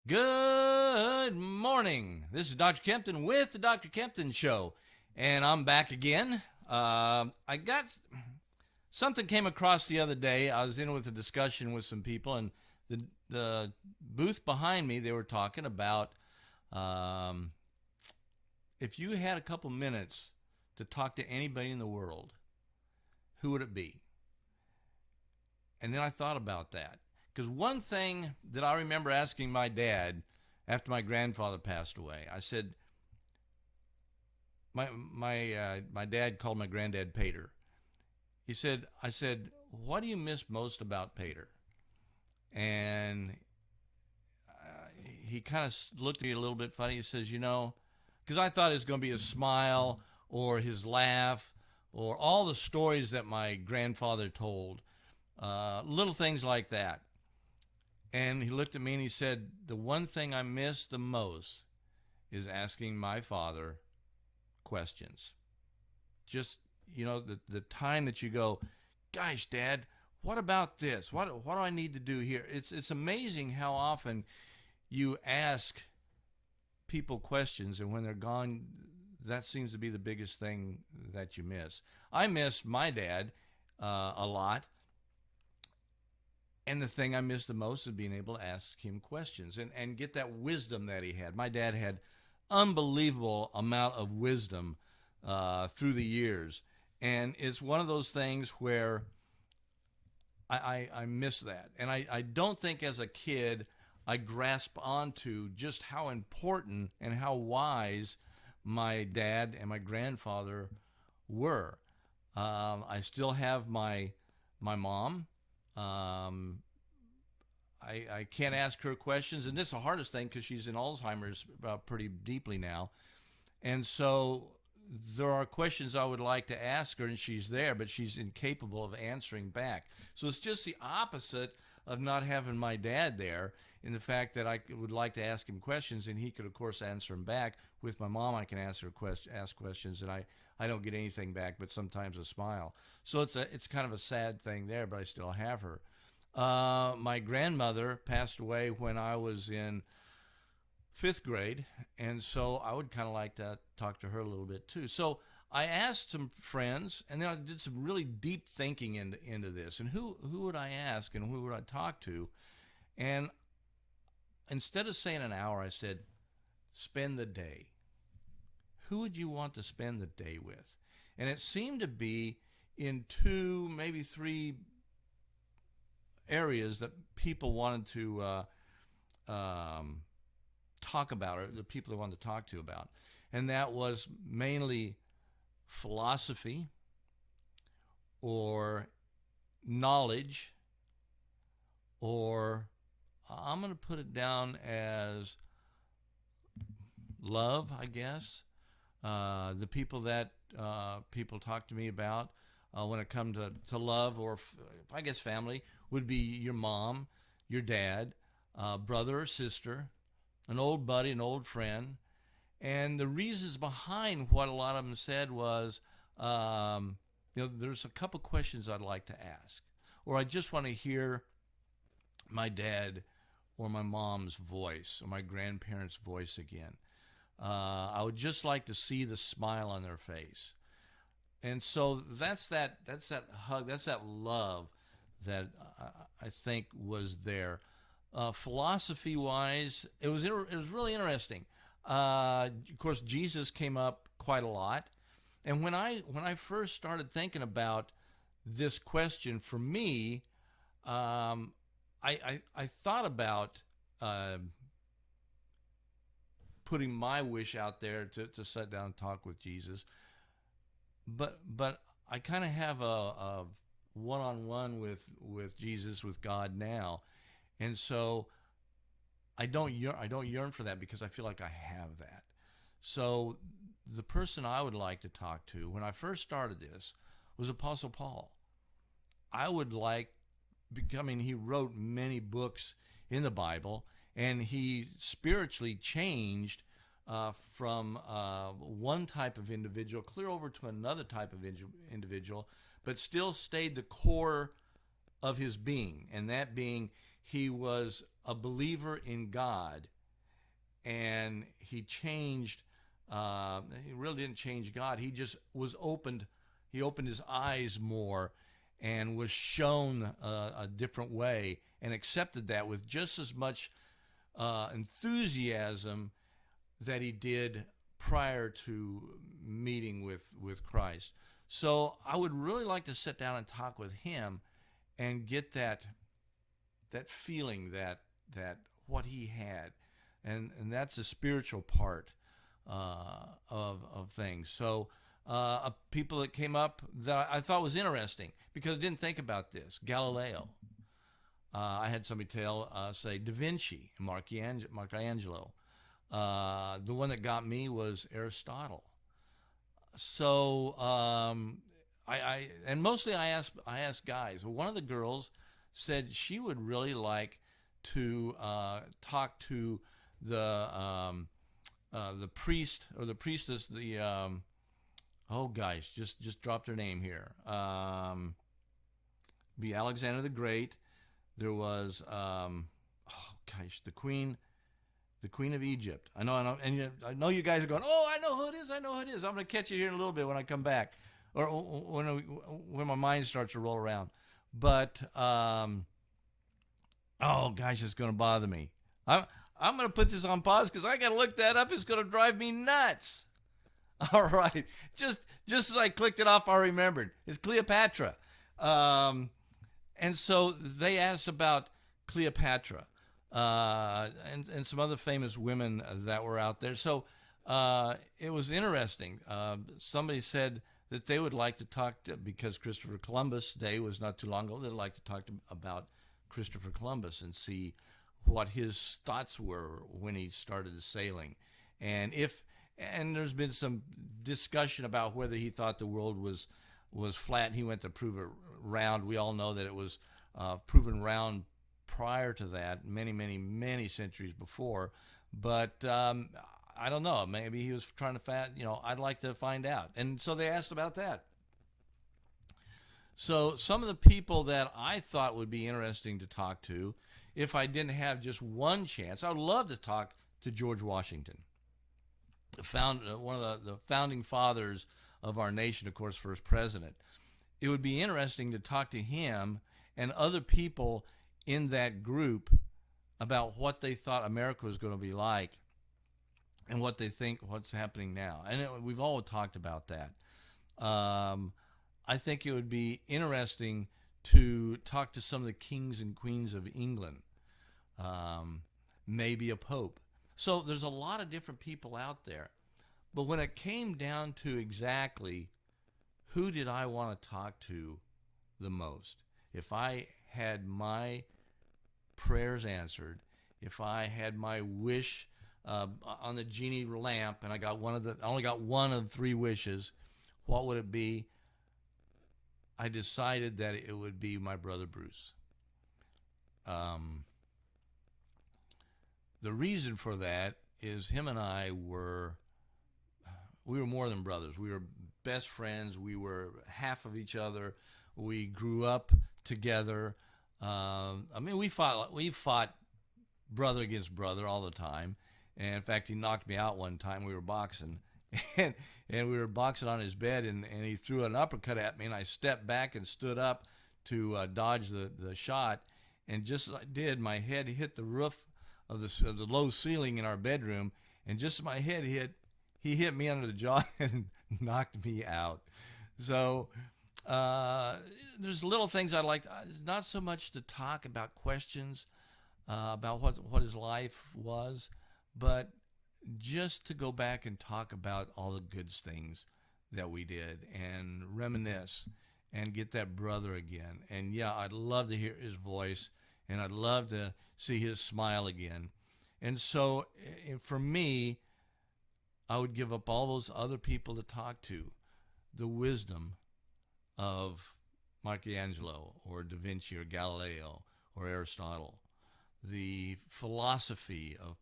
Good morning. This is Dr. Kempton with the Dr. Kempton Show, and I'm back again. I got something came across the other day. I was in with a discussion with some people, and the booth behind me, they were talking about um, if you had a couple minutes to talk to anybody in the world, who would it be? And then I thought about that. Because one thing that I remember asking my dad after my grandfather passed away, I said, my dad called my granddad Pater. I said, what do you miss most about Pater? And he kind of looked at me a little bit funny. He says, because I thought it was going to be his smile or his laugh or all the stories that my grandfather told, little things like that. And he looked at me and he said, the one thing I miss the most is asking my father questions. Just, the time that you go, gosh, Dad, what about this? What do I need to do here? It's amazing how often you ask people questions, and when they're gone, that seems to be the biggest thing that you miss. I miss my dad a lot. And the thing I miss the most is being able to ask him questions and get that wisdom that he had. My dad had unbelievable amount of wisdom through the years. And it's one of those things where I miss that. And I don't think as a kid I grasp onto just how important and how wise my dad and my grandfather were. I still have my mom. I can't ask her questions, and this is the hardest thing because she's in Alzheimer's pretty deeply now. And so there are questions I would like to ask her, and she's there, but she's incapable of answering back. So it's just the opposite of not having my dad there, in the fact that I would like to ask him questions, and he could, of course, answer them back. With my mom, I can ask questions, and I don't get anything back, but sometimes a smile. So it's kind of a sad thing there, but I still have her. My grandmother passed away when I was in fifth grade, and so I would kind of like to talk to her a little bit too. So I asked some friends, and then I did some really deep thinking into this, and who would I ask, and who would I talk to? And instead of saying an hour, I said, spend the day. Who would you want to spend the day with? And it seemed to be in two, maybe three areas that people wanted to talk about, or the people they wanted to talk to about. And that was mainly philosophy or knowledge, or I'm going to put it down as love, I guess. The people that people talk to me about when it comes to love, or I guess family, would be your mom, your dad, brother or sister, an old buddy, an old friend. And the reasons behind what a lot of them said was, there's a couple questions I'd like to ask, or I just want to hear my dad or my mom's voice or my grandparents' voice again. I would just like to see the smile on their face. And so that's that hug, that's that love that I think was there. Philosophy-wise, it was really interesting. Of course, Jesus came up quite a lot, and when I first started thinking about this question, for me, I thought about putting my wish out there to sit down and talk with Jesus. But I kind of have a one-on-one with Jesus, with God now, and so I don't yearn for that, because I feel like I have that. So the person I would like to talk to when I first started this was Apostle Paul. I would like, he wrote many books in the Bible, and he spiritually changed from one type of individual clear over to another type of individual, but still stayed the core of his being, and that being, he was a believer in God and he changed. He really didn't change God. He just was opened. He opened his eyes more, and was shown a different way, and accepted that with just as much enthusiasm that he did prior to meeting with Christ. So I would really like to sit down and talk with him and get that feeling, that what he had, and that's a spiritual part of things. So people that came up that I thought was interesting, because I didn't think about this. Galileo. I had somebody say Da Vinci, Michelangelo. The one that got me was Aristotle. So and mostly I asked guys. One of the girls said she would really like to talk to the priest or the priestess. Oh gosh, just dropped her name here. Be Alexander the Great. There was the Queen of Egypt. I know, and I know you guys are going, oh, I know who it is. I'm going to catch you here in a little bit when I come back, or when my mind starts to roll around. But oh gosh, it's going to bother me. I'm going to put this on pause because I got to look that up. It's going to drive me nuts. All right, just as I clicked it off, I remembered. It's Cleopatra. And so they asked about Cleopatra. And some other famous women that were out there. So it was interesting. Somebody said that they would like to talk to, because Christopher Columbus Day was not too long ago, they'd like to talk about Christopher Columbus and see what his thoughts were when he started sailing. And there's been some discussion about whether he thought the world was flat and he went to prove it round. We all know that it was proven round prior to that, many centuries before. But I don't know. Maybe he was trying to I'd like to find out. And so they asked about that. So some of the people that I thought would be interesting to talk to, if I didn't have just one chance, I would love to talk to George Washington, one of the founding fathers of our nation, of course, first president. It would be interesting to talk to him and other people in that group about what they thought America was going to be like and what they think what's happening now. And we've all talked about that. I think it would be interesting to talk to some of the kings and queens of England, maybe a pope. So there's a lot of different people out there. But when it came down to exactly who did I want to talk to the most, if I had my prayers answered, if I had my wish on the genie lamp and I only got one of 3 wishes, what would it be? I decided that it would be my brother Bruce. The reason for that is him and I were more than brothers. We were best friends. We were half of each other. We grew up together. We fought brother against brother all the time. And in fact, he knocked me out one time. We were boxing, and we were boxing on his bed, and he threw an uppercut at me, and I stepped back and stood up to dodge the shot. And just as I did, my head hit the roof of the low ceiling in our bedroom, and just as my head hit, he hit me under the jaw and knocked me out. So there's little things I'd like, not so much to talk about questions about what his life was, but just to go back and talk about all the good things that we did and reminisce and get that brother again. And yeah, I'd love to hear his voice, and I'd love to see his smile again. And so for me, I would give up all those other people to talk to, the wisdom of Michelangelo or Da Vinci or Galileo or Aristotle, the philosophy of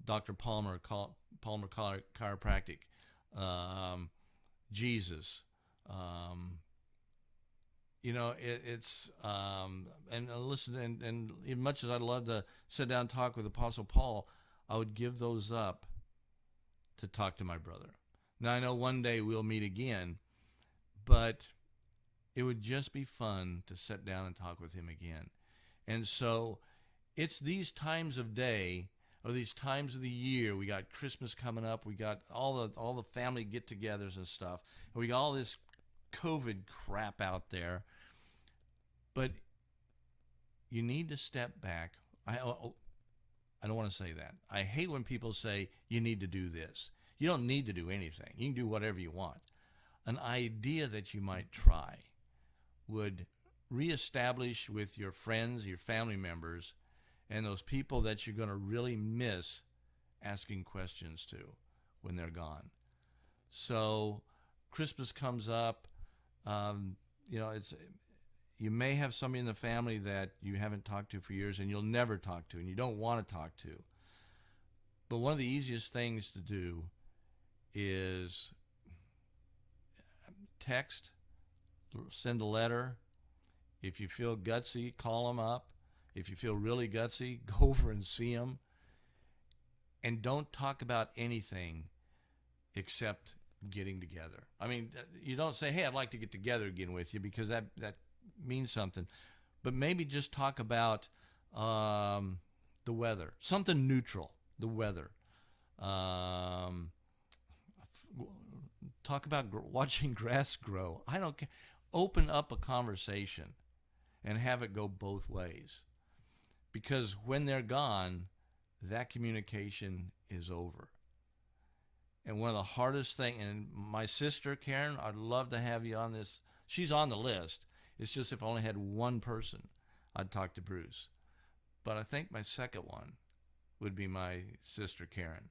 Dr. Palmer Chiropractic, Jesus. And listen, and as much as I'd love to sit down and talk with Apostle Paul, I would give those up to talk to my brother. Now, I know one day we'll meet again, but it would just be fun to sit down and talk with him again. And so it's these times of day or these times of the year. We got Christmas coming up. We got all the family get-togethers and stuff. And we got all this COVID crap out there. But you need to step back. I don't want to say that. I hate when people say you need to do this. You don't need to do anything. You can do whatever you want. An idea that you might try would reestablish with your friends, your family members, and those people that you're going to really miss asking questions to when they're gone. So Christmas comes up. You may have somebody in the family that you haven't talked to for years and you'll never talk to and you don't want to talk to. But one of the easiest things to do is text, send a letter. If you feel gutsy, call them up. If you feel really gutsy, go over and see them. And don't talk about anything except getting together. I mean, you don't say, hey, I'd like to get together again with you, because that means something. But maybe just talk about the weather, something neutral, the weather. Talk about watching grass grow. I don't care. Open up a conversation and have it go both ways. Because when they're gone, that communication is over. And one of the hardest things, and my sister, Karen, I'd love to have you on this. She's on the list. It's just if I only had one person, I'd talk to Bruce. But I think my second one would be my sister, Karen.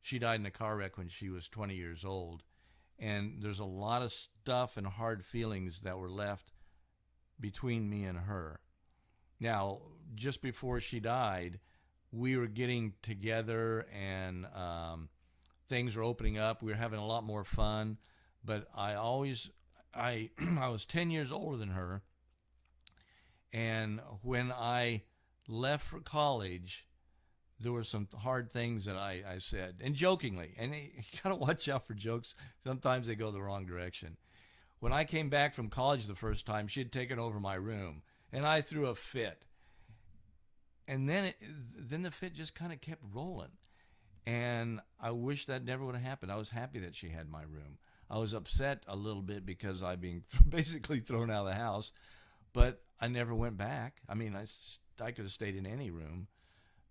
She died in a car wreck when she was 20 years old. And there's a lot of stuff and hard feelings that were left between me and her. Now, just before she died, we were getting together and things were opening up. We were having a lot more fun. But I was 10 years older than her. And when I left for college, there were some hard things that I said, and jokingly. And you got to watch out for jokes. Sometimes they go the wrong direction. When I came back from college the first time, she had taken over my room, and I threw a fit. And then the fit just kind of kept rolling. And I wish that never would have happened. I was happy that she had my room. I was upset a little bit because I being basically thrown out of the house, but I never went back. I mean, I could have stayed in any room,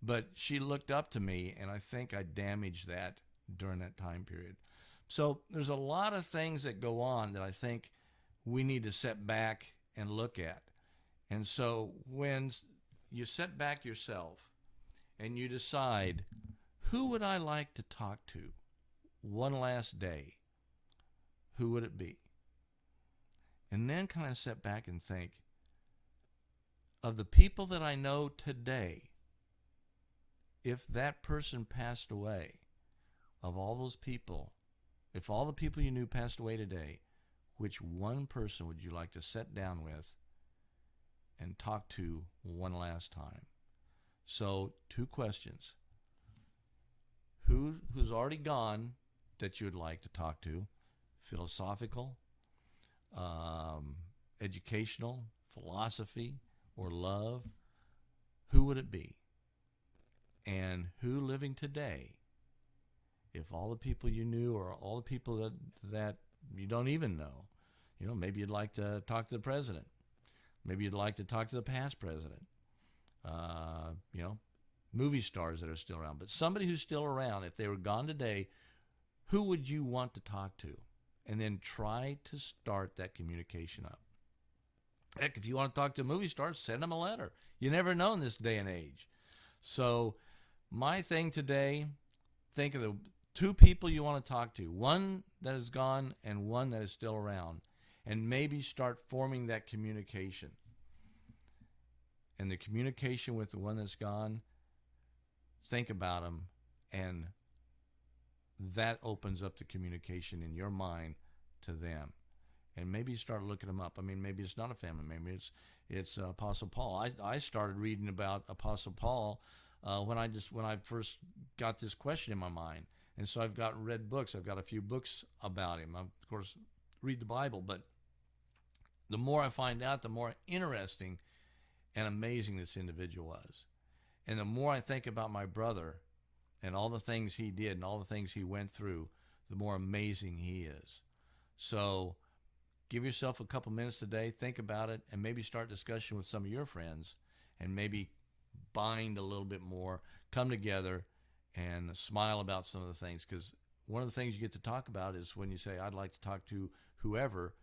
but she looked up to me, and I think I damaged that during that time period. So there's a lot of things that go on that I think we need to sit back and look at. And so when you sit back yourself and you decide, who would I like to talk to one last day? Who would it be? And then kind of sit back and think, of the people that I know today, if that person passed away, of all those people, if all the people you knew passed away today, which one person would you like to sit down with and talk to one last time? So 2 questions. Who's already gone that you would like to talk to? Philosophical, educational, philosophy, or love? Who would it be? And who living today, if all the people you knew or all the people that you don't even know, maybe you'd like to talk to the president. Maybe you'd like to talk to the past president. Movie stars that are still around. But somebody who's still around, if they were gone today, who would you want to talk to? And then try to start that communication up. Heck, if you want to talk to a movie star, send them a letter. You never know in this day and age. So my thing today, think of the 2 people you want to talk to. One that is gone and one that is still around. And maybe start forming that communication. And the communication with the one that's gone, think about them, and that opens up the communication in your mind to them. And maybe you start looking them up. I mean, maybe it's not a family. Maybe it's Apostle Paul. I started reading about Apostle Paul when I first got this question in my mind. And so I've read books. I've got a few books about him. I, of course, read the Bible, but the more I find out, the more interesting and amazing this individual was. And the more I think about my brother and all the things he did and all the things he went through, the more amazing he is. So give yourself a couple minutes today, think about it, and maybe start discussion with some of your friends, and maybe bind a little bit more, come together and smile about some of the things. Because one of the things you get to talk about is when you say, I'd like to talk to whoever,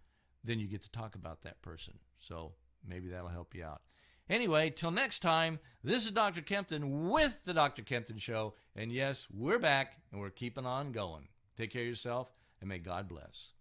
then you get to talk about that person. So maybe that'll help you out. Anyway, till next time, this is Dr. Kempton with the Dr. Kempton Show. And yes, we're back and we're keeping on going. Take care of yourself and may God bless.